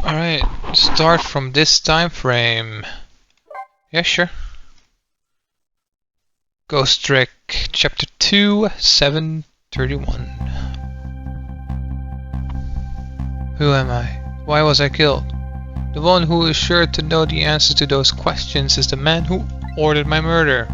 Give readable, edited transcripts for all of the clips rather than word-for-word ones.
Alright, start from this time frame. Yeah, sure. Ghost Trick, Chapter 2, 731. Who am I? Why was I killed? The one who is sure to know the answers to those questions is the man who ordered my murder.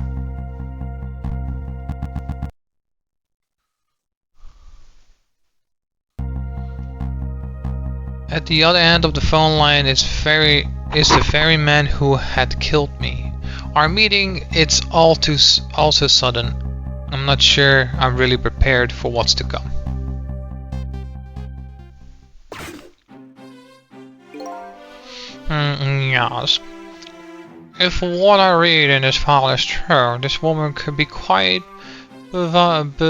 At the other end of the phone line is the very man who had killed me. Our meeting, it's also sudden. I'm not sure I'm really prepared for what's to come. Yes. If what I read in this file is true, this woman could be quite bedeviling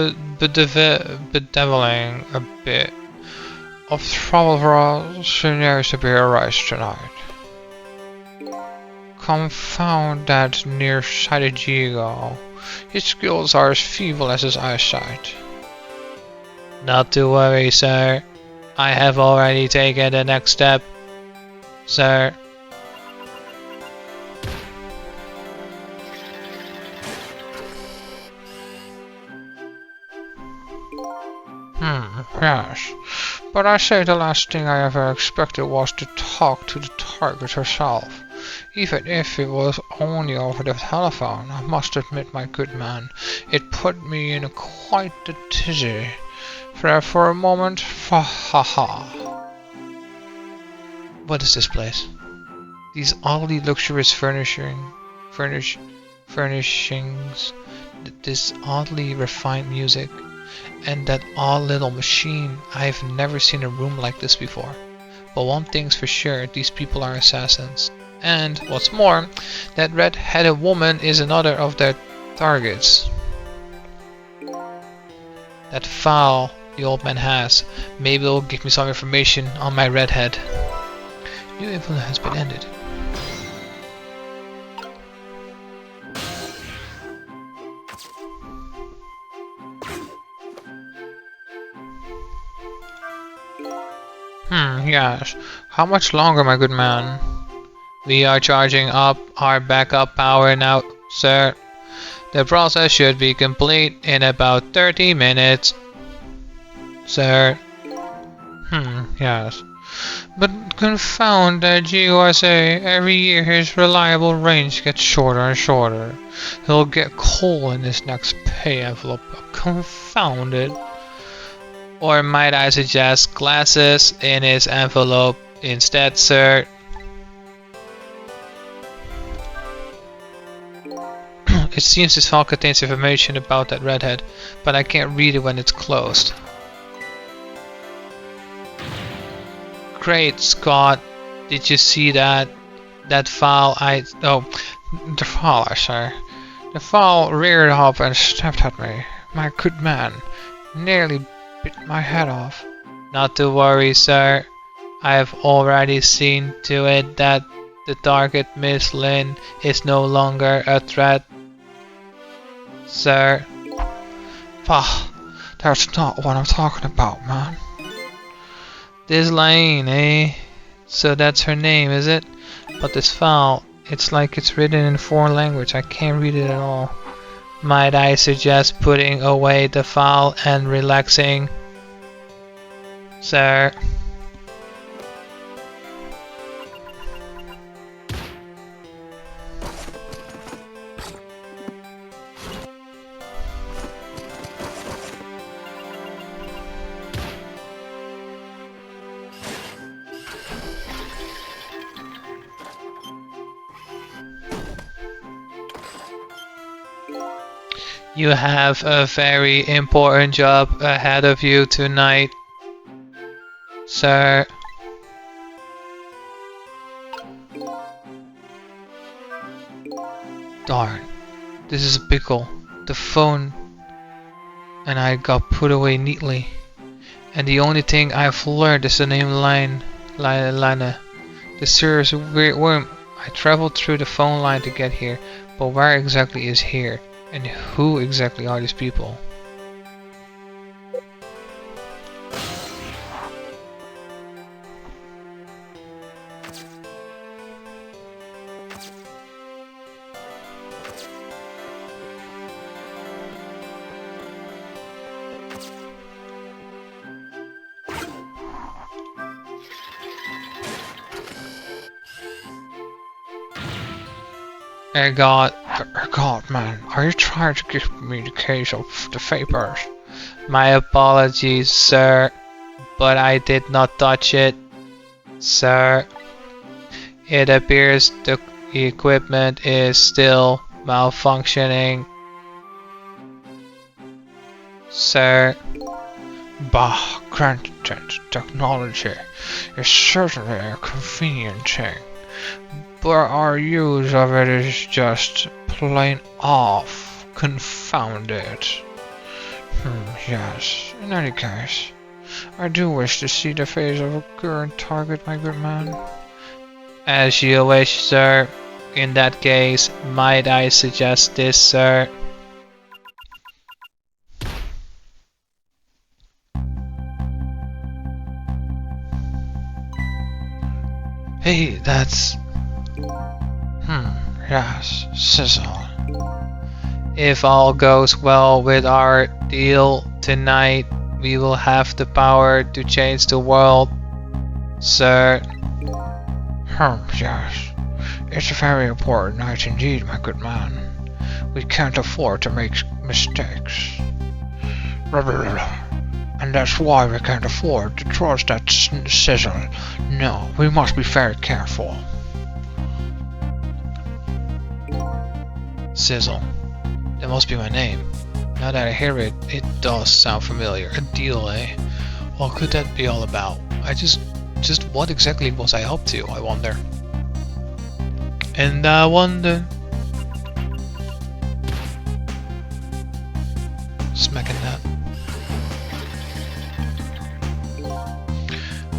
a bit of trouble for us. She needs to be erased tonight. Confound that nearsighted Jigo. His skills are as feeble as his eyesight. Not to worry, sir. I have already taken the next step, sir. Yes. But I say the last thing I ever expected was to talk to the target herself. Even if it was only over the telephone, I must admit, my good man, it put me in quite a tizzy. For a moment, ha. What is this place? These oddly luxurious furnishings, this oddly refined music, and that odd little machine. I've never seen a room like this before. But one thing's for sure, these people are assassins. And, what's more, that red-headed woman is another of their targets. That file the old man has, maybe it'll give me some information on my redhead. New info has been ended. Yes. How much longer, my good man? We are charging up our backup power now, sir. The process should be complete in about 30 minutes. Sir. Yes. But confound that GUSA. Every year his reliable range gets shorter and shorter. He'll get coal in his next pay envelope. Confound it. Or might I suggest glasses in his envelope instead, sir? It seems this file contains information about that redhead, but I can't read it when it's closed. Great Scott, did you see that? That file the file, sir. The file reared up and snapped at me. My good man, nearly bit my head off. Not to worry, sir. I have already seen to it that the target, Miss Lin, is no longer a threat, sir. Bah, that's not what I'm talking about, man. This Lane, eh? So that's her name, is it? But this file, it's like it's written in foreign language. I can't read it at all. Might I suggest putting away the file and relaxing, sir? You have a very important job ahead of you tonight, sir. Darn, this is a pickle. The phone and I got put away neatly. And the only thing I've learned is the name Lana. The serious weird worm. I traveled through the phone line to get here, but where exactly is here? And who exactly are these people? God, man, are you trying to give me the case of the vapors? My apologies, sir, but I did not touch it, sir. It appears the equipment is still malfunctioning, sir. Bah, granted, technology is certainly a convenient thing, but our use of it is just plain off. Confounded. Yes. In any case, I do wish to see the face of a current target, my good man. As you wish, sir. In that case, might I suggest this, sir? Hey, that's... yes, Sizzle. If all goes well with our deal tonight, we will have the power to change the world, sir. Yes. It's a very important night indeed, my good man. We can't afford to make mistakes. And that's why we can't afford to trust that Sizzle. No, we must be very careful. Sizzle. That must be my name. Now that I hear it, it does sound familiar. A deal, eh? What could that be all about? Just what exactly was I up to, I wonder? And I wonder... Smacking that.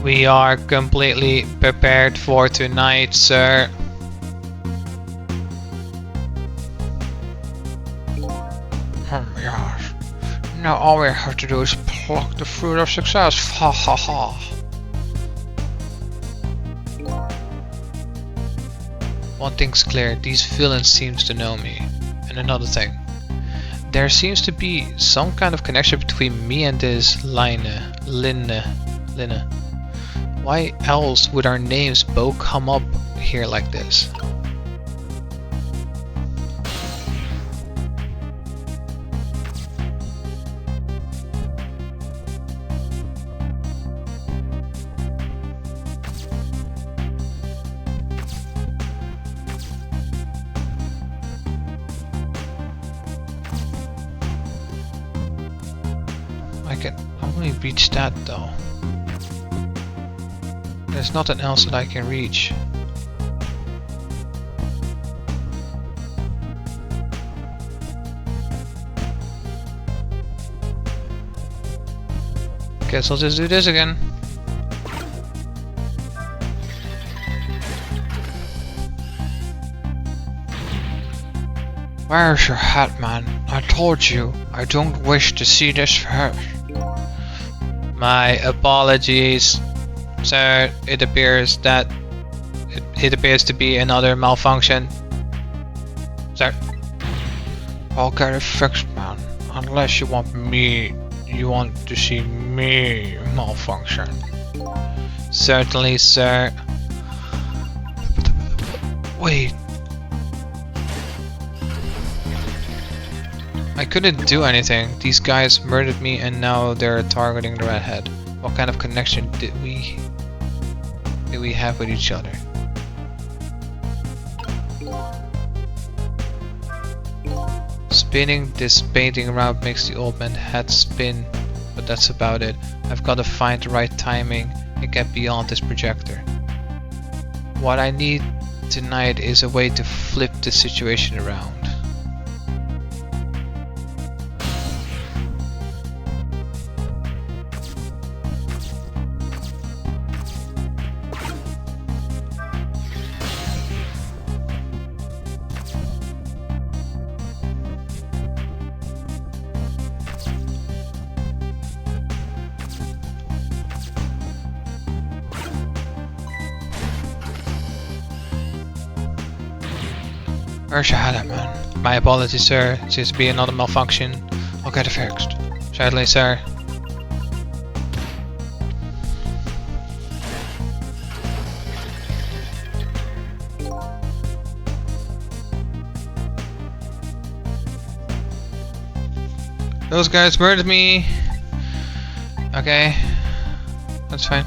We are completely prepared for tonight, sir. Yes. Now all we have to do is pluck the fruit of success. Ha ha ha. One thing's clear, these villains seems to know me. And another thing. There seems to be some kind of connection between me and this Linne. Why else would our names both come up here like this? I can only reach that though. There's nothing else that I can reach. Guess I'll just do this again. Where's your hat, man? I told you, I don't wish to see this first. My apologies, sir. It appears that it appears to be another malfunction. Sir. I'll get it fixed, man. Unless you want to see me malfunction. Certainly, sir. Wait. I couldn't do anything. These guys murdered me and now they're targeting the redhead. What kind of connection did we have with each other? Spinning this painting around makes the old man's head spin, but that's about it. I've got to find the right timing and get beyond this projector. What I need tonight is a way to flip the situation around. Where's your hat at, man? My apologies, sir. Seems to be another malfunction. I'll get it fixed. Certainly, sir. Those guys murdered me. Okay. That's fine.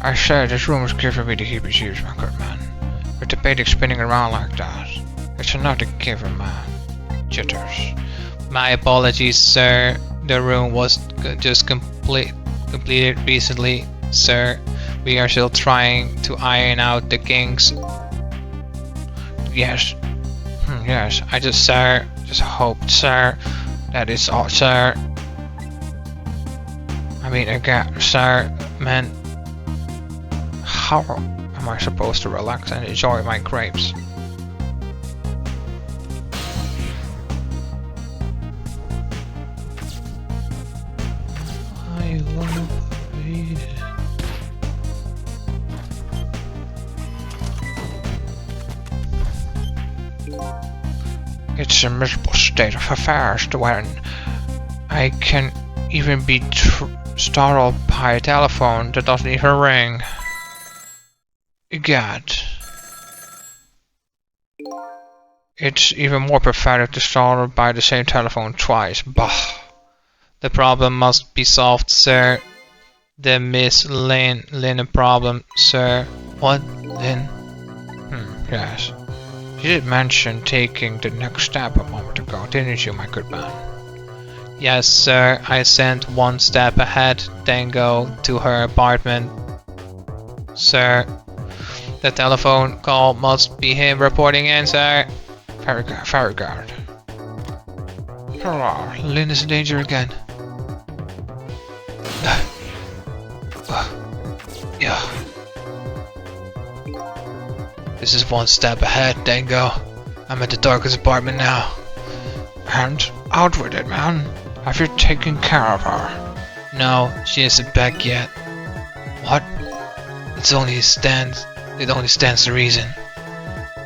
I said this room is giving me the heebie-jeebies, my good man. With the painting spinning around like that. It's enough to give a man jitters. My apologies, sir. The room was just completed recently, sir. We are still trying to iron out the kinks. Yes. Yes, I just hoped, sir, that is all, sir. I mean, again, sir, man, how am I supposed to relax and enjoy my grapes? I love it. It's a miserable state of affairs when I can even be startled by a telephone that doesn't even ring. God. It's even more pathetic to startled by the same telephone twice. Bah. The problem must be solved, sir. The Miss Lynn problem, sir. What? Lynn? Yes. You did mention taking the next step a moment ago, didn't you, my good man? Yes, sir. I sent one step ahead, Tango, to her apartment. Sir, the telephone call must be him reporting in, sir. Very good, very good. Hello, Lynn is in danger again. Yeah. This is one step ahead, Dango. I'm at the Darkest apartment now. And out with it, man. Have you taken care of her? No, she isn't back yet. What? It only stands to reason.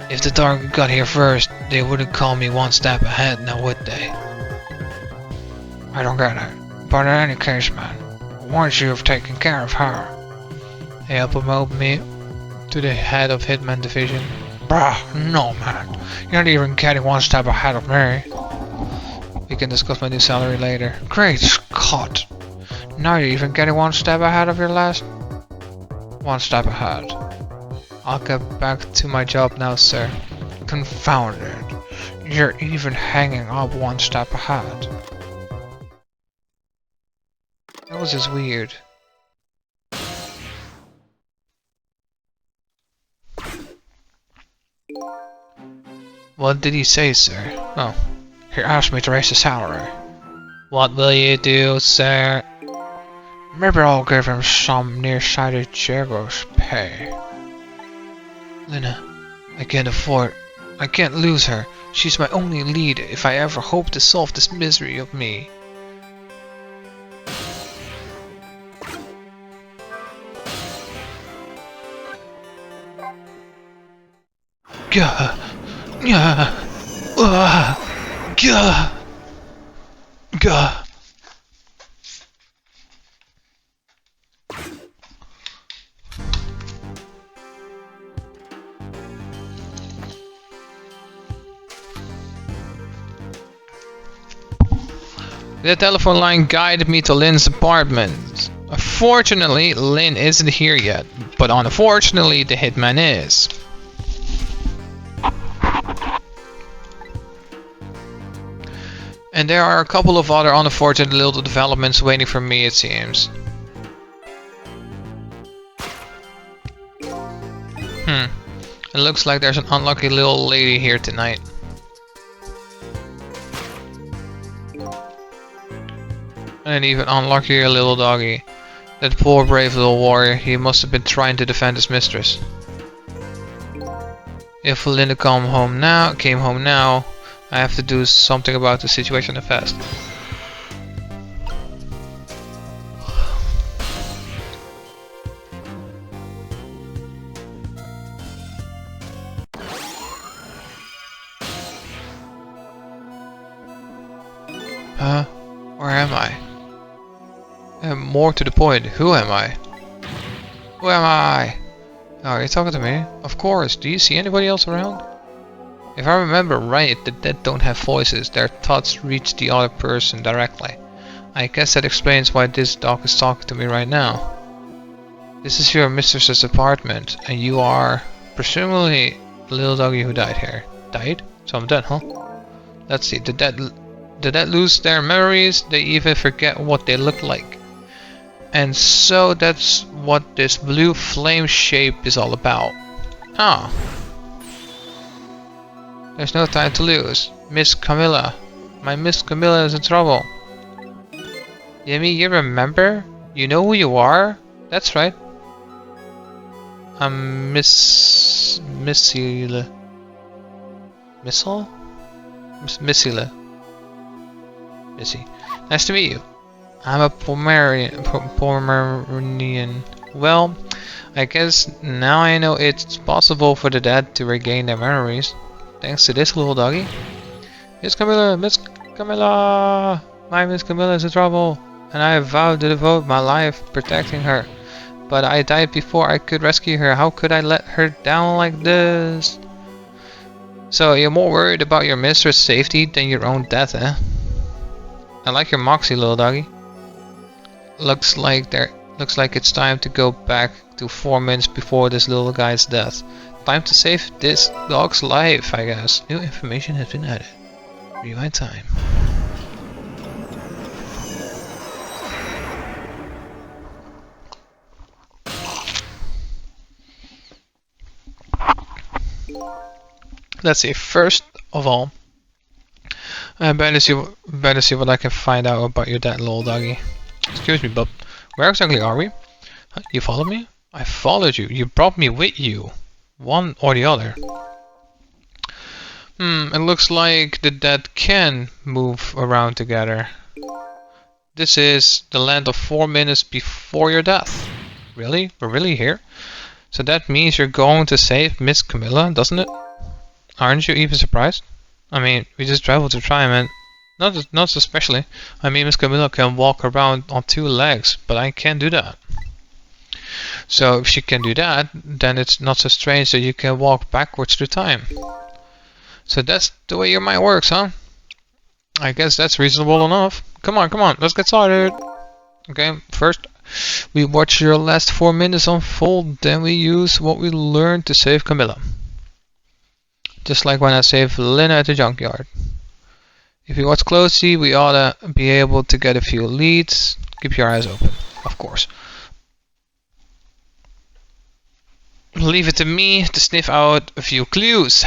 If the Dark got here first, they wouldn't call me one step ahead, now would they? I don't get it. But in any case, man, once you have taken care of her, they'll promote me to the head of Hitman Division. Bruh, no man. You're not even getting one step ahead of me. We can discuss my new salary later. Great Scott. Now you're even getting one step ahead of your last... One step ahead. I'll get back to my job now, sir. Confound it. You're even hanging up one step ahead. That was just weird. What did he say, sir? Oh, he asked me to raise the salary. What will you do, sir? Maybe I'll give him some nearsighted Jago's pay. Lena, I can't lose her. She's my only lead if I ever hope to solve this misery of me. Gah! Gah! Gah! Gah! The telephone line guided me to Lynn's apartment. Fortunately, Lynn isn't here yet, but unfortunately, the hitman is. And there are a couple of other unfortunate little developments waiting for me, it seems. It looks like there's an unlucky little lady here tonight. And even unluckier little doggy. That poor brave little warrior, he must have been trying to defend his mistress. If Linda came home now, I have to do something about the situation fast. Huh? Where am I? And more to the point, who am I? Who am I? Oh, are you talking to me? Of course. Do you see anybody else around? If I remember right, the dead don't have voices, their thoughts reach the other person directly. I guess that explains why this dog is talking to me right now. This is your mistress's apartment, and you are, presumably, the little doggy who died here. Died? So I'm dead, huh? Let's see, the dead lose their memories, they even forget what they look like. And so that's what this blue flame shape is all about. Ah. There's no time to lose. Miss Camilla. My Miss Camilla is in trouble. Yemi, you remember? You know who you are? That's right. I'm Missile. Missile? Missile. Missy. Nice to meet you. I'm a Pomeranian. Well, I guess now I know it's possible for the dead to regain their memories. Thanks to this little doggy. Miss Camilla! Miss Camilla! My Miss Camilla is in trouble, and I have vowed to devote my life protecting her. But I died before I could rescue her. How could I let her down like this? So you're more worried about your mistress' safety than your own death, eh? I like your moxie, little doggy. Looks like it's time to go back to 4 minutes before this little guy's death. Time to save this dog's life, I guess. New information has been added. Rewind time. Let's see. First of all, I better see what I can find out about your dead little doggy. Excuse me, bub. Where exactly are we? Huh, you followed me? I followed you. You brought me with you. One or the other. It looks like the dead can move around together. This is the land of 4 minutes before your death. Really? We're really here? So that means you're going to save Miss Camilla, doesn't it? Aren't you even surprised? I mean, we just traveled to try, man. Not especially. I mean, Miss Camilla can walk around on 2 legs, but I can't do that. So if she can do that, then it's not so strange that you can walk backwards through time. So that's the way your mind works, huh? I guess that's reasonable enough. Come on, let's get started. Okay, first we watch your last 4 minutes unfold, then we use what we learned to save Camilla. Just like when I saved Lena at the junkyard. If you watch closely, we ought to be able to get a few leads. Keep your eyes open, of course. Leave it to me to sniff out a few clues.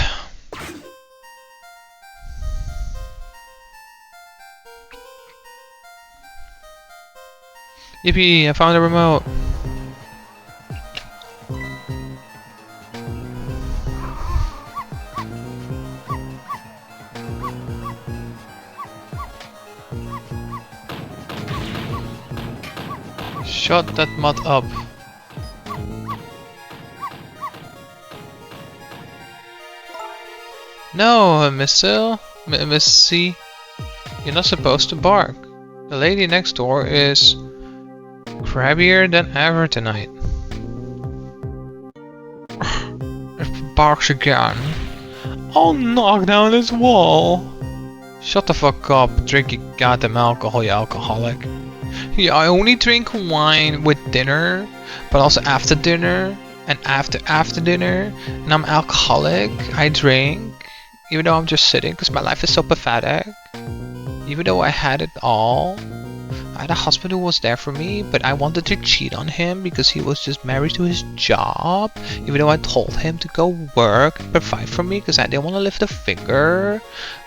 Yippee, I found a remote. Shut that mud up. No, Miss C, you're not supposed to bark. The lady next door is crabbier than ever tonight. If it barks again, I'll knock down this wall. Shut the fuck up, drink your goddamn alcohol, you alcoholic. Yeah, I only drink wine with dinner, but also after dinner, and after dinner, and I'm alcoholic, I drink, even though I'm just sitting, because my life is so pathetic. Even though I had it all, I had a husband who was there for me, but I wanted to cheat on him because he was just married to his job. Even though I told him to go work and provide for me because I didn't want to lift a finger.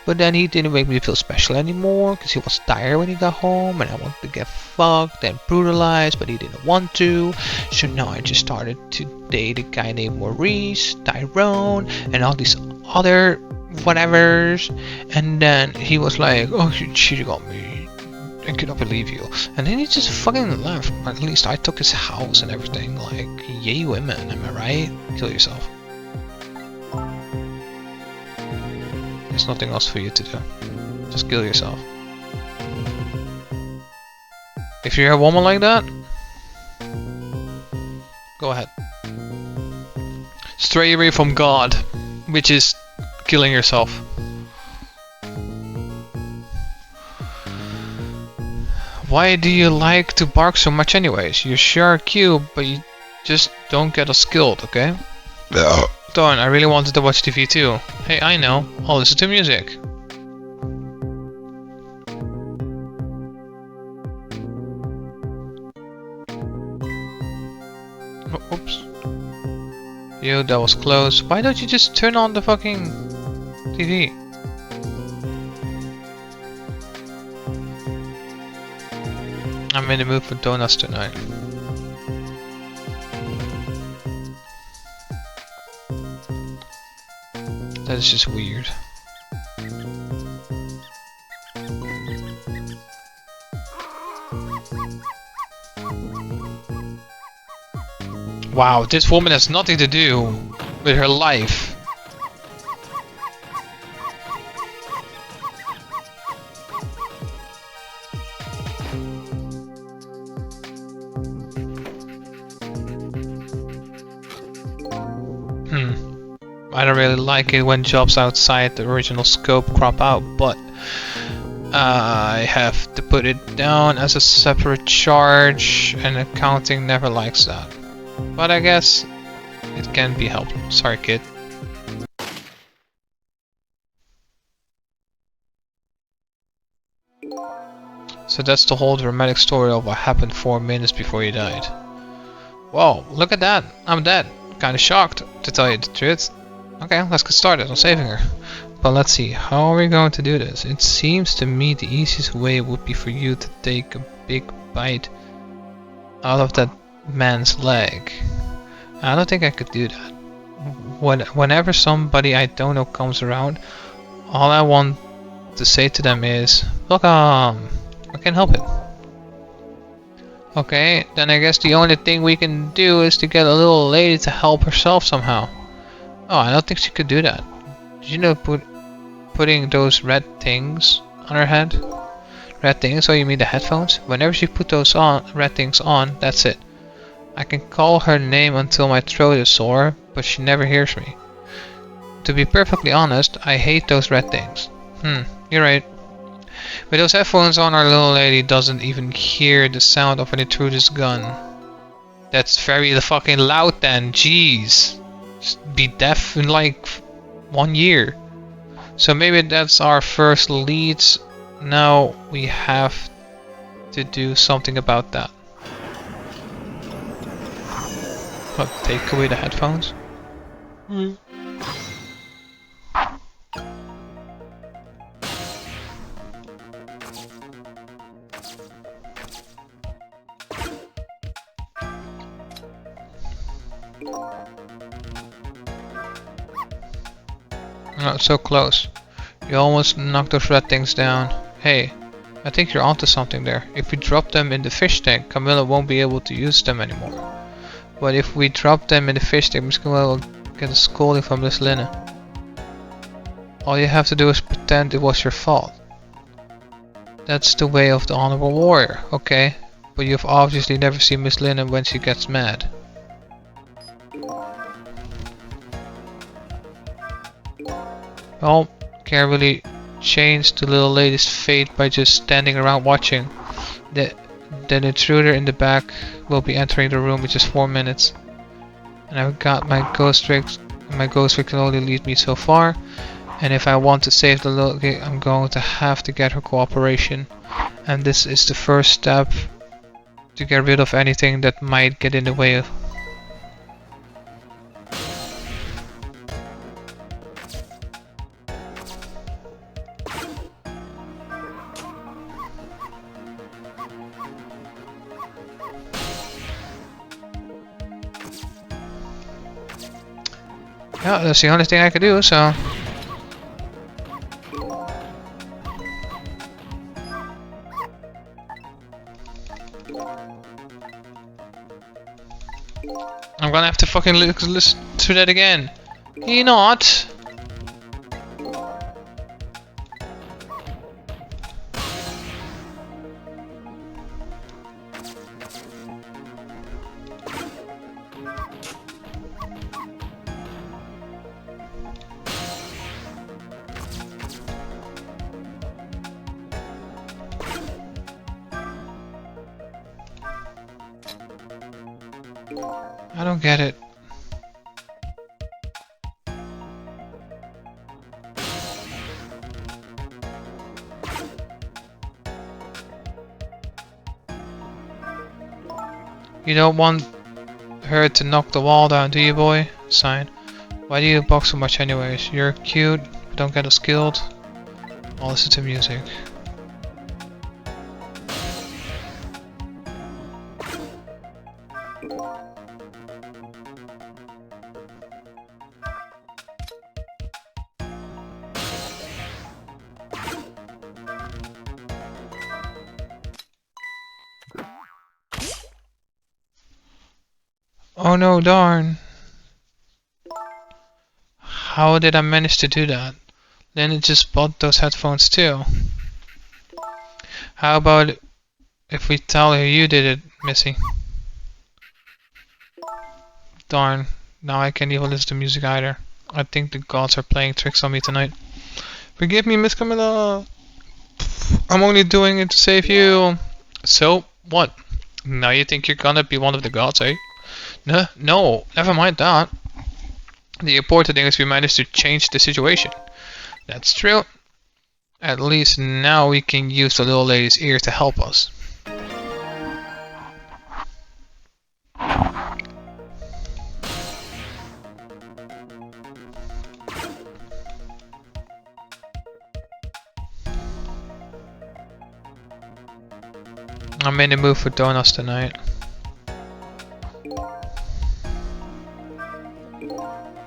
But then he didn't make me feel special anymore because he was tired when he got home and I wanted to get fucked and brutalized, but he didn't want to. So now I just started to date a guy named Maurice, Tyrone, and all these other whatevers. And then he was like, oh, you cheated on me. I cannot believe you. And then he just fucking left. At least I took his house and everything. Like, yay women, am I right? Kill yourself. There's nothing else for you to do. Just kill yourself. If you're a woman like that, go ahead. Stray away from God, which is killing yourself. Why do you like to bark so much anyways? You sure are cute, but you just don't get us killed, okay? No. Darn, I really wanted to watch TV too. Hey, I know. I'll listen to music. Oops. Yo, that was close. Why don't you just turn on the fucking TV? I'm in the mood for donuts tonight. That is just weird. Wow, this woman has nothing to do with her life. I don't really like it when jobs outside the original scope crop out, but I have to put it down as a separate charge, and accounting never likes that. But I guess it can be helped. Sorry, kid. So that's the whole dramatic story of what happened 4 minutes before you died. Whoa, look at that! I'm dead. Kinda shocked, to tell you the truth. Okay, let's get started on saving her. But let's see, how are we going to do this? It seems to me the easiest way would be for you to take a big bite out of that man's leg. I don't think I could do that. Whenever somebody I don't know comes around, all I want to say to them is, welcome! I can help it. Okay, then I guess the only thing we can do is to get a little lady to help herself somehow. Oh, I don't think she could do that. Did you know putting those red things on her head? Red things? Oh, you mean the headphones? Whenever she put those red things on, that's it. I can call her name until my throat is sore, but she never hears me. To be perfectly honest, I hate those red things. You're right. With those headphones on, our little lady doesn't even hear the sound of an intruder's gun. That's very fucking loud then, jeez. Just be deaf in like 1 year. So maybe that's our first lead. Now we have to do something about that. What, take away the headphones? Not so close. You almost knocked those red things down. Hey, I think you're onto something there. If we drop them in the fish tank, Camilla won't be able to use them anymore. But if we drop them in the fish tank, Miss Camilla will get a scolding from Miss Lina. All you have to do is pretend it was your fault. That's the way of the honorable warrior, okay? But you've obviously never seen Miss Lina when she gets mad. Well, can't really change the little lady's fate by just standing around watching. The intruder in the back will be entering the room in just 4 minutes. And I've got my ghost trick. My ghost trick can only lead me so far. And if I want to save the little girl, I'm going to have to get her cooperation. And this is the first step to get rid of anything that might get in the way of. Yeah, that's the only thing I could do, so. I'm gonna have to fucking listen to that again. Can you not? I don't get it. You don't want her to knock the wall down, do you, boy? Sign. Why do you box so much anyways? You're cute, but don't get us killed. I'll listen to music. Oh no, darn. How did I manage to do that? Lenny just bought those headphones too. How about if we tell her you did it, Missy? Darn, now I can't even listen to music either. I think the gods are playing tricks on me tonight. Forgive me, Miss Camilla. I'm only doing it to save you. So, what? Now you think you're gonna be one of the gods, eh? No, never mind that. The important thing is we managed to change the situation. That's true. At least now we can use the little lady's ear to help us. I'm in the mood for donuts tonight.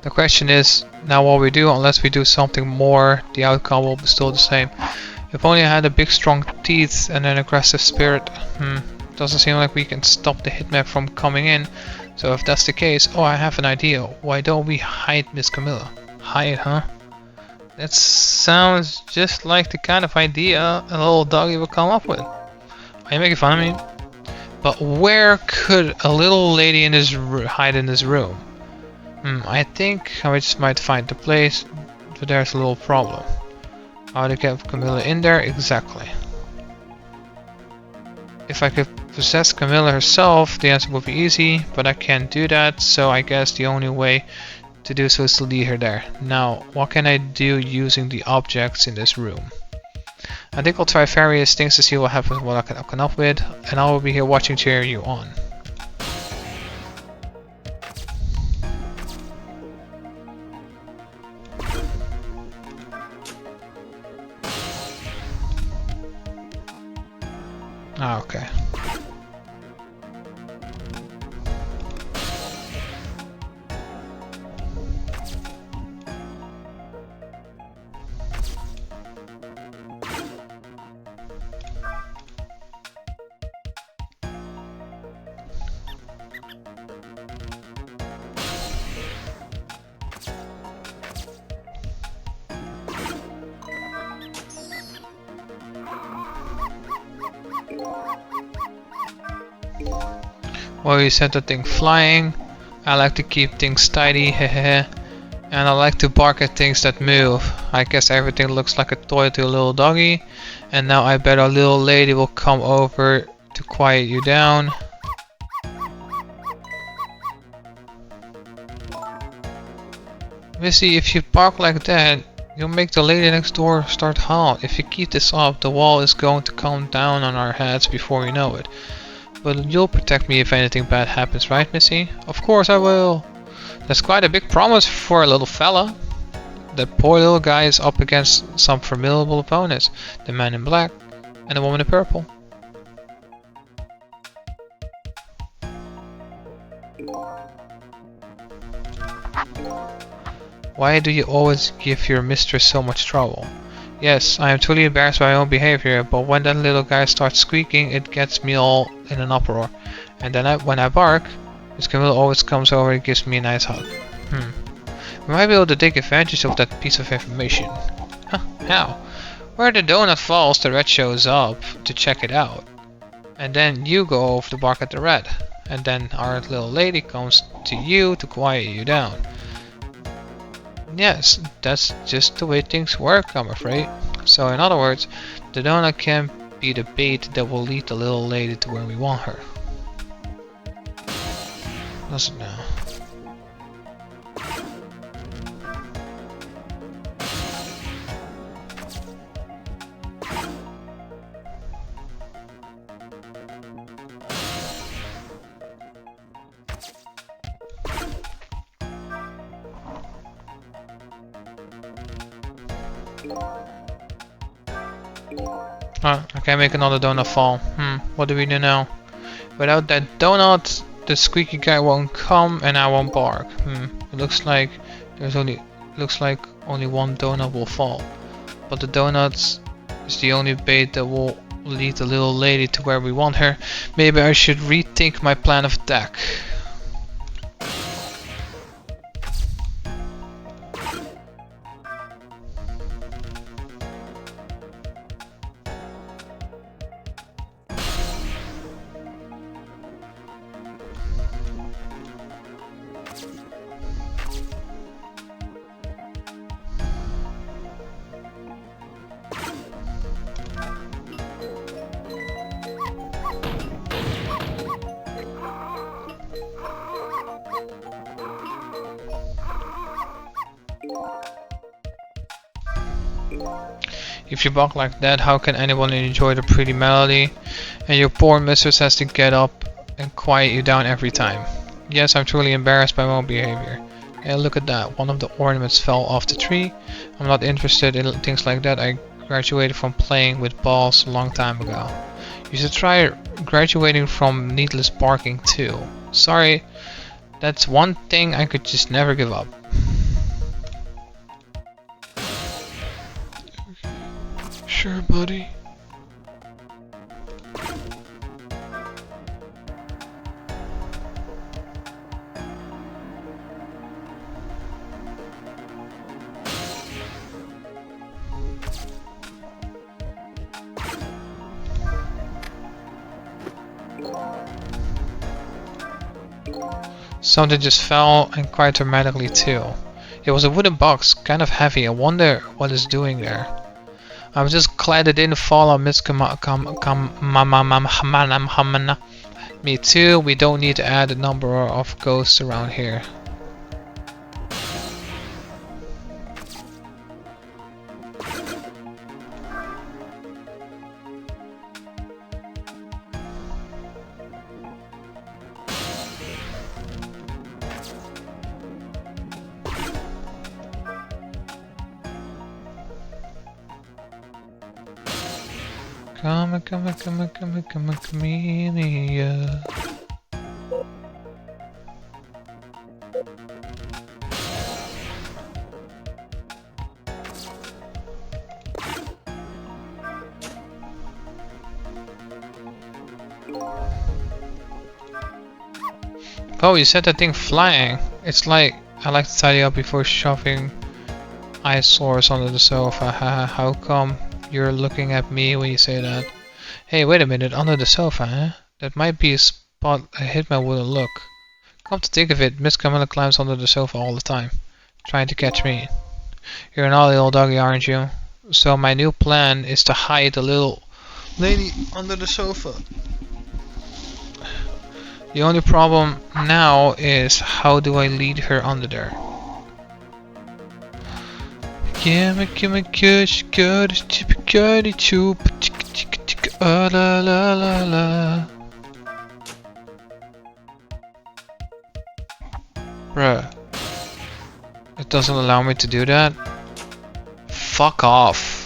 The question is, now what we do, unless we do something more, the outcome will be still the same. If only I had a big strong teeth and an aggressive spirit. Doesn't seem like we can stop the hitman from coming in. So if that's the case, oh, I have an idea. Why don't we hide Miss Camilla? Hide, huh? That sounds just like the kind of idea a little doggy would come up with. Are you making fun of me? But where could a little lady in this hide in this room? I think I just might find the place, but there's a little problem. How to get Camilla in there? Exactly. If I could possess Camilla herself, the answer would be easy, but I can't do that, so I guess the only way to do so is to lead her there. Now, what can I do using the objects in this room? I think I'll try various things to see what happens, what I can come up with, and I will be here watching, cheering you on. Okay. Well, you set the thing flying. I like to keep things tidy, hehehe. And I like to bark at things that move. I guess everything looks like a toy to a little doggy. And now I bet a little lady will come over to quiet you down. Missy, if you bark like that, you'll make the lady next door start howling. If you keep this up, the wall is going to come down on our heads before we know it. But you'll protect me if anything bad happens, right, Missy? Of course I will. That's quite a big promise for a little fella. That poor little guy is up against some formidable opponents. The man in black and the woman in purple. Why do you always give your mistress so much trouble? Yes, I am truly embarrassed by my own behavior, but when that little guy starts squeaking, it gets me all in an uproar. And then when I bark, Miss Camilla always comes over and gives me a nice hug. We might be able to take advantage of that piece of information. Huh, how? Where the donut falls, the red shows up to check it out. And then you go over to bark at the red. And then our little lady comes to you to quiet you down. Yes, that's just the way things work, I'm afraid. So in other words, the donut can be the bait that will lead the little lady to where we want her. Does it now? Oh, I can make another donut fall. What do we do now? Without that donut, the squeaky guy won't come and I won't bark. It looks like only one donut will fall. But the donuts is the only bait that will lead the little lady to where we want her. Maybe I should rethink my plan of attack. If you balk like that, how can anyone enjoy the pretty melody? And your poor mistress has to get up and quiet you down every time. Yes, I'm truly embarrassed by my own behavior. Hey, look at that. One of the ornaments fell off the tree. I'm not interested in things like that. I graduated from playing with balls a long time ago. You should try graduating from needless barking too. Sorry, that's one thing I could just never give up. Sure, buddy. Something just fell, and quite dramatically too. It was a wooden box, kind of heavy. I wonder what it's doing there. I'm just glad it didn't fall on Miss Me too, we don't need to add a number of ghosts around here. Come, chameleon. Oh, you set that thing flying. It's like I like to tidy up before shoving eyesores under the sofa. Haha, how come you're looking at me when you say that? Hey, wait a minute, under the sofa, huh? That might be a spot a hitman wouldn't look. Come to think of it, Miss Camilla climbs under the sofa all the time, trying to catch me. You're an naughty old doggy, aren't you? So my new plan is to hide the little lady under the sofa. The only problem now is how do I lead her under there? Gimme kush good chippy choop la la la la. Bruh. It doesn't allow me to do that? Fuck off.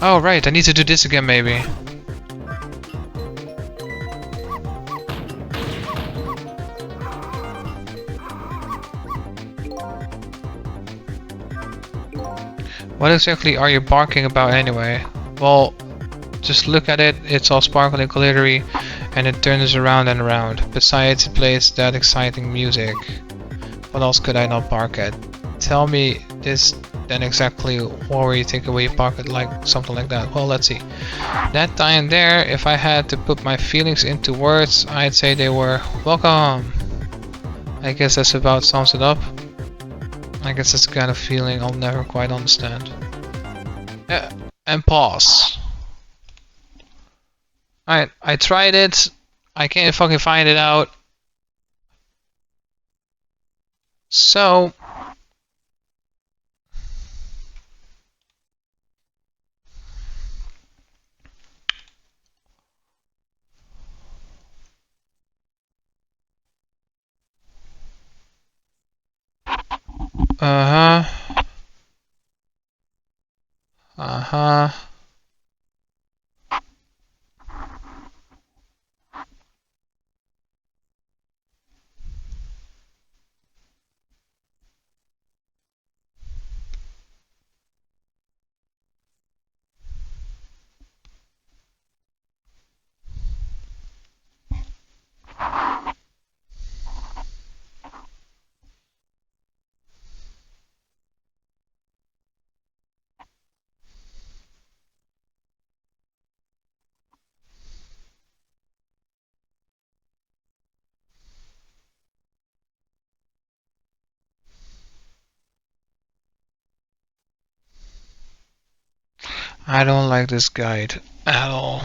Oh right, I need to do this again maybe. What exactly are you barking about anyway? Well, just look at it, it's all sparkly and glittery, and it turns around and around. Besides, it plays that exciting music. What else could I not bark at? Tell me this then exactly what were you thinking when you bark at like something like that? Well, let's see. That time there, if I had to put my feelings into words, I'd say they were welcome. I guess that's about sums it up. I guess that's the kind of feeling I'll never quite understand. And pause. Alright, I tried it. I can't fucking find it out. So... Uh-huh. Uh-huh. I don't like this guide at all.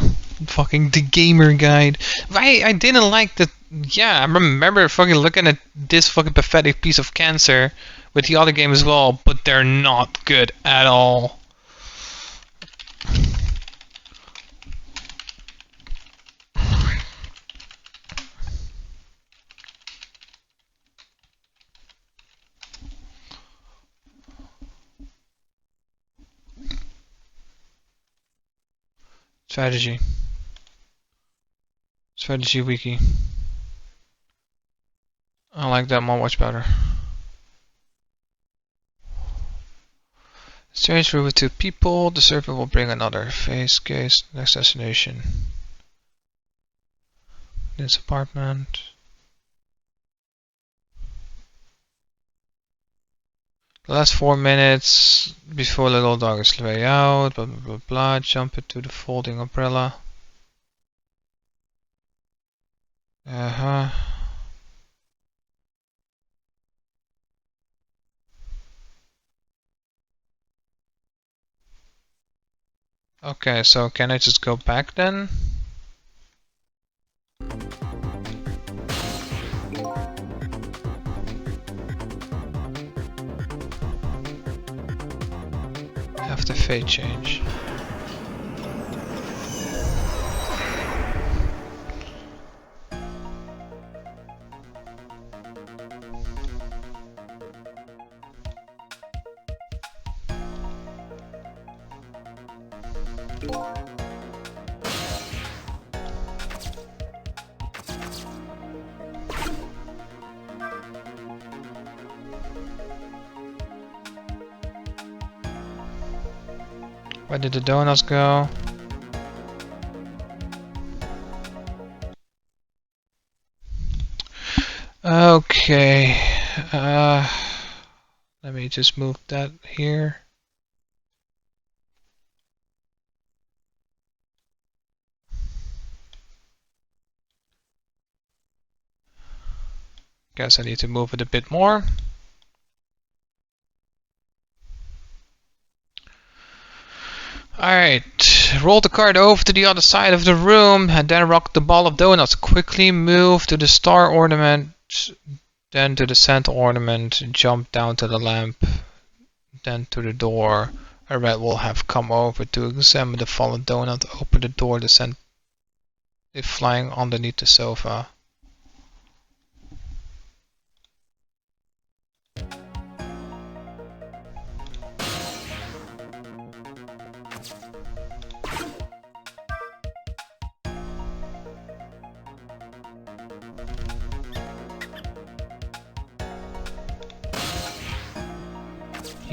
Fucking the gamer guide. I didn't like the... Yeah, I remember fucking looking at this fucking pathetic piece of cancer with the other game as well, but they're not good at all. Strategy. Strategy wiki. I like that one much better. Strange room with two people. The servant will bring another face case. Next destination. This apartment. The last 4 minutes before the little dog is laid out. Blah blah blah blah. Jump into the folding umbrella. Uh-huh. Okay, so can I just go back then? Have the fate change. Where did the donuts go? Okay. Let me just move that here. Guess I need to move it a bit more. Alright, roll the card over to the other side of the room and then rock the ball of donuts. Quickly move to the star ornament, then to the center ornament, jump down to the lamp, then to the door. A rat will have come over to examine the fallen donut. Open the door, to send it flying underneath the sofa.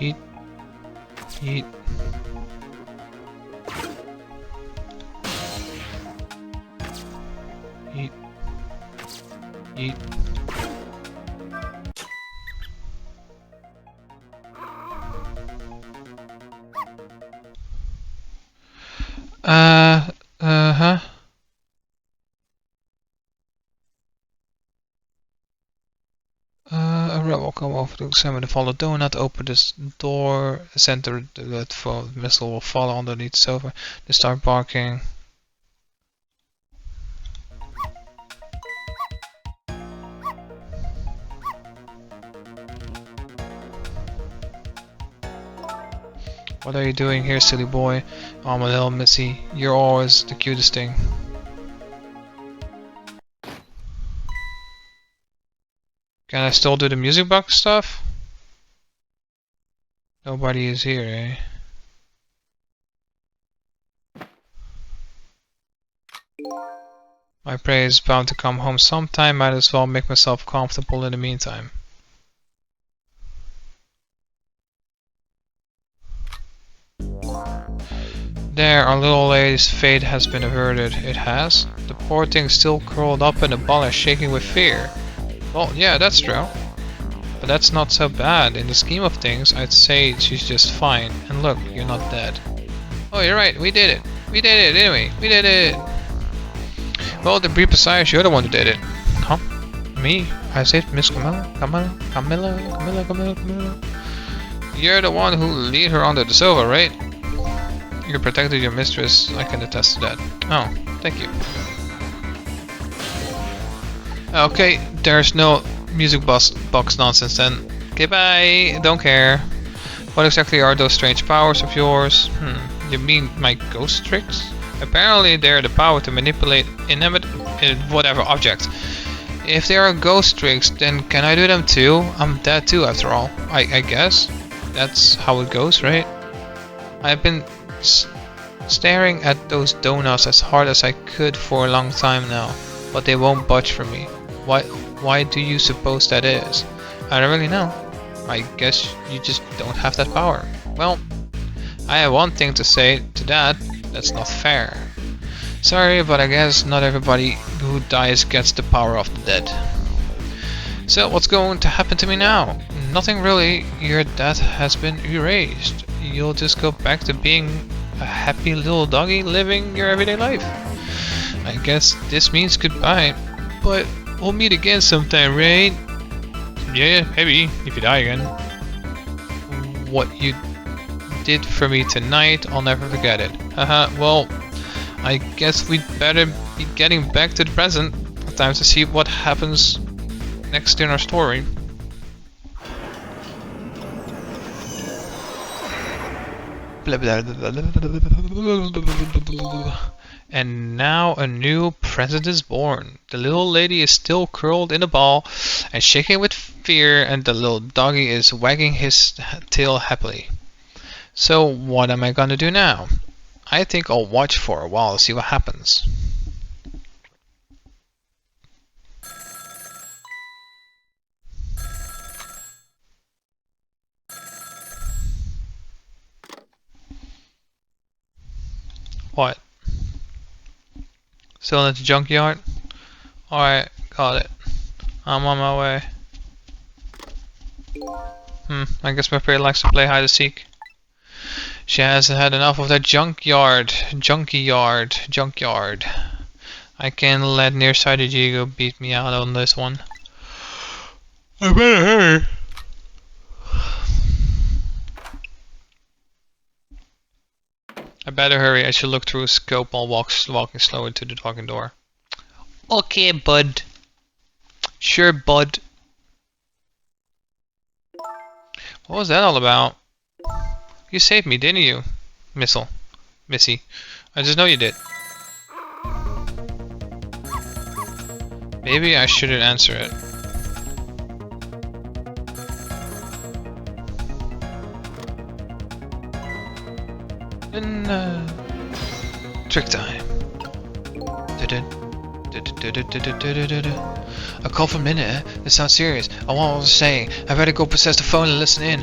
Yeet. Yeet. Yeet. Yeet. Uh-huh. A rebel come over to examine the fallen donut, open this door, center that missile will fall underneath the sofa. They start barking. What are you doing here, silly boy? Oh, my little Missy, you're always the cutest thing. Can I still do the music box stuff? Nobody is here, eh? My prey is bound to come home sometime, might as well make myself comfortable in the meantime. There, our little lady's fate has been averted. It has? The poor thing's still curled up in a ball and shaking with fear. Well, yeah, that's true. But that's not so bad. In the scheme of things, I'd say she's just fine. And look, you're not dead. Oh, you're right, we did it. We did it, anyway. We did it. Well, to be precise, you're the one who did it. Huh? Me? I saved Miss Camilla? Camilla? You're the one who lead her under the sofa, right? You protected your mistress, I can attest to that. Oh, thank you. Okay, there's no music box nonsense then. Okay, bye. Don't care. What exactly are those strange powers of yours? You mean my ghost tricks? Apparently they're the power to manipulate inanimate whatever object. If they are ghost tricks, then can I do them too? I'm dead too after all. I guess. That's how it goes, right? I've been staring at those donuts as hard as I could for a long time now, but they won't budge for me. Why do you suppose that is? I don't really know. I guess you just don't have that power. Well, I have one thing to say to that. That's not fair. Sorry, but I guess not everybody who dies gets the power of the dead. So what's going to happen to me now? Nothing really. Your death has been erased. You'll just go back to being a happy little doggy living your everyday life. I guess this means goodbye, but we'll meet again sometime, right? Yeah, maybe, if you die again. What you did for me tonight, I'll never forget it. Well, I guess we'd better be getting back to the present. Time to see what happens next in our story. And now a new present is born. The little lady is still curled in a ball and shaking with fear, and the little doggy is wagging his tail happily. So what am I gonna do now? I think I'll watch for a while to see what happens. What? Still at the junkyard? Alright, got it. I'm on my way. I guess my prey likes to play hide and seek. She hasn't had enough of that junkyard. I can't let nearsighted Diego beat me out on this one. I better hurry. I should look through a scope while walking slowly to the talking door. Okay, bud. Sure, bud. What was that all about? You saved me, didn't you? Missy. I just know you did. Maybe I shouldn't answer it. Trick time. A call from Minna. This sounds serious. I want what I'm saying. I better go possess the phone and listen in.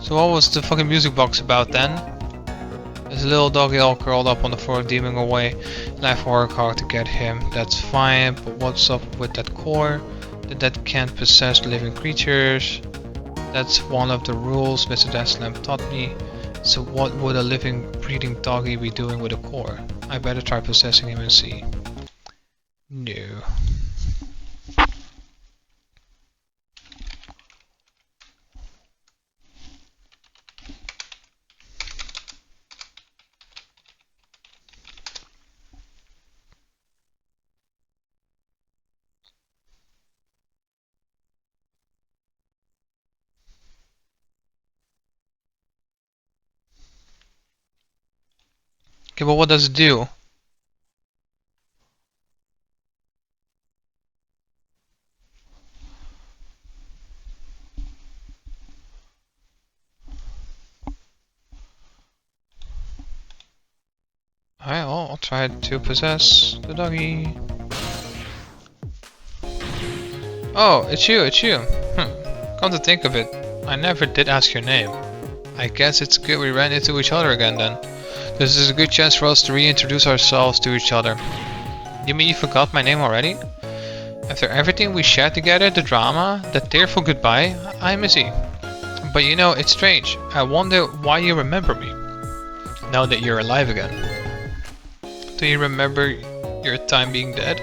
So what was the fucking music box about then? There's a little doggy all curled up on the floor, deeming away, and I have to work hard to get him. That's fine, but what's up with that core? The dead can't possess living creatures. That's one of the rules Mr. Daslam taught me. So what would a living, breathing doggy be doing with a core? I better try possessing him and see. No. Okay, but what does it do? Alright, well, I'll try to possess the doggy. Oh, it's you. Come to think of it, I never did ask your name. I guess it's good we ran into each other again then. This is a good chance for us to reintroduce ourselves to each other. You mean you forgot my name already? After everything we shared together, the drama, that tearful goodbye, I'm Missy. But you know, it's strange. I wonder why you remember me, now that you're alive again. Do you remember your time being dead?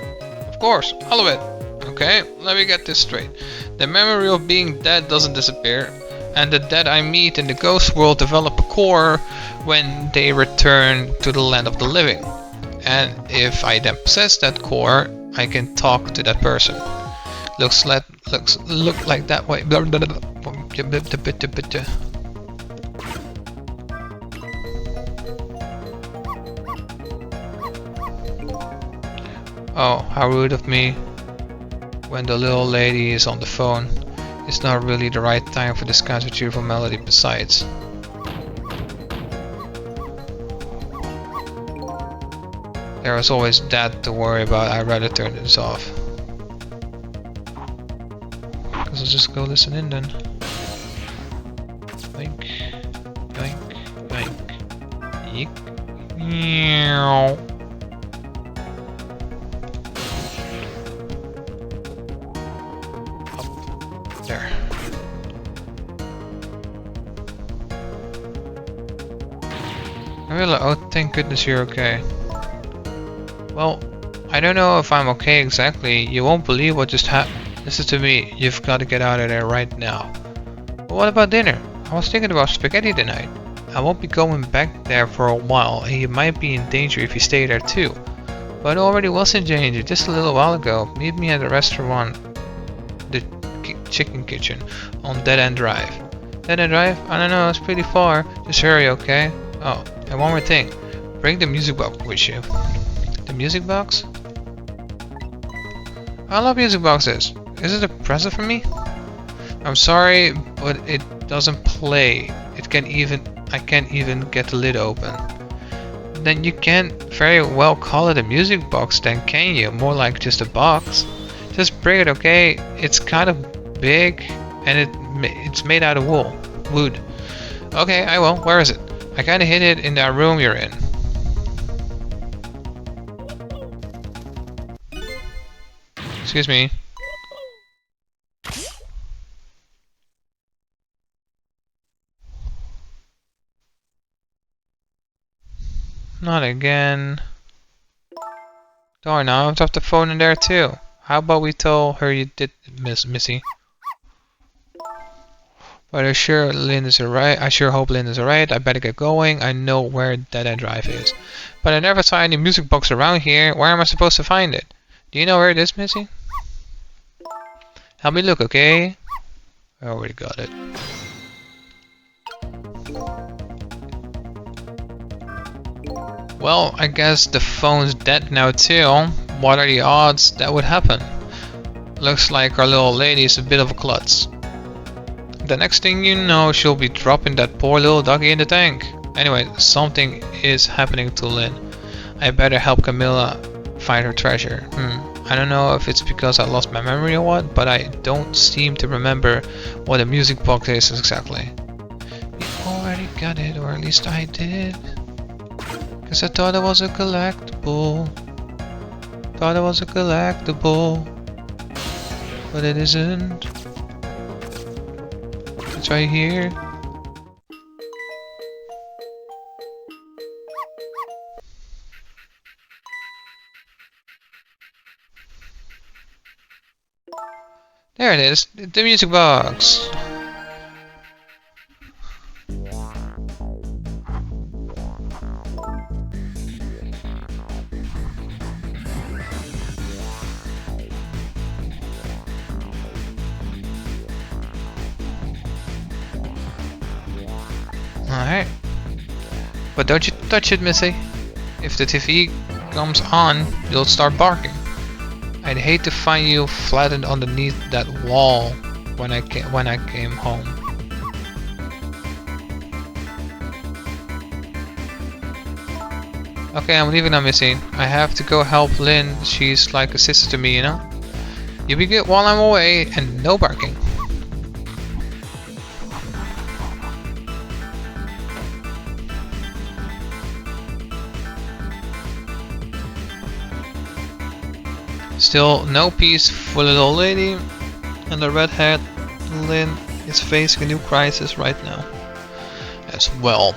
Of course, all of it. Okay, let me get this straight. The memory of being dead doesn't disappear, and the dead I meet in the ghost world develop a core when they return to the land of the living. And if I then possess that core, I can talk to that person. Look like that way. Oh, how rude of me. When the little lady is on the phone, it's not really the right time for this kind of cheerful melody besides. There was always that to worry about. I'd rather turn this off. Guess I'll just go listen in then. Yoink, yoink, yoink. Yeek. Meow. There. Really? Oh, thank goodness you're okay. Well, I don't know if I'm okay exactly. You won't believe what just happened. Listen to me. You've got to get out of there right now. But what about dinner? I was thinking about spaghetti tonight. I won't be going back there for a while, and you might be in danger if you stay there too. But I already was in danger just a little while ago. Meet me at the restaurant, the Chicken Kitchen, on Dead End Drive. Dead End Drive? I don't know, it's pretty far. Just hurry, okay? Oh, and one more thing. Bring the music box with you. The music box? I love music boxes. Is it a present for me? I'm sorry, but it doesn't play. I can't even get the lid open. Then you can't very well call it a music box then, can you? More like just a box. Just bring it, okay? It's kind of big and it's made out of wood. Okay, I will. Where is it? I kinda hid it in that room you're in. Excuse me. Not again. Darn, now I have to have the phone in there too. How about we tell her you did, Missy? But I sure hope Lynn is alright. I better get going. I know where Dead End Drive is. But I never saw any music box around here. Where am I supposed to find it? Do you know where it is, Missy? Help me look, okay? I already got it. Well, I guess the phone's dead now too. What are the odds that would happen? Looks like our little lady is a bit of a klutz. The next thing you know, she'll be dropping that poor little doggy in the tank. Anyway, something is happening to Lynn. I better help Camilla find her treasure. I don't know if it's because I lost my memory or what, but I don't seem to remember what a music box is exactly. You already got it, or at least I did. Cause I thought it was a collectible. But it isn't. It's right here. There it is, the music box. Alright. But don't you touch it, Missy. If the TV comes on, you'll start barking. I'd hate to find you flattened underneath that wall when I came home. Okay, I'm leaving now, Missy. I have to go help Lynn. She's like a sister to me, you know? You be good while I'm away, and no barking. Still no peace for the little lady, and the red-haired Lynn is facing a new crisis right now as well.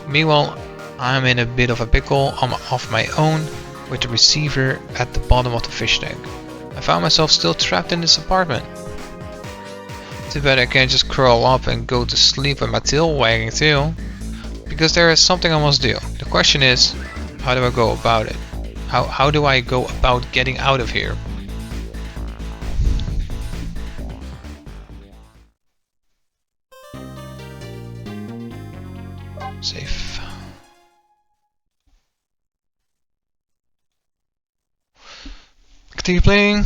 Meanwhile, I'm in a bit of a pickle of my own with the receiver at the bottom of the fish tank. I found myself still trapped in this apartment. Too bad I can't just curl up and go to sleep with my tail wagging too, because there is something I must do. The question is, how do I go about it? How do I go about getting out of here? Safe. Continue playing.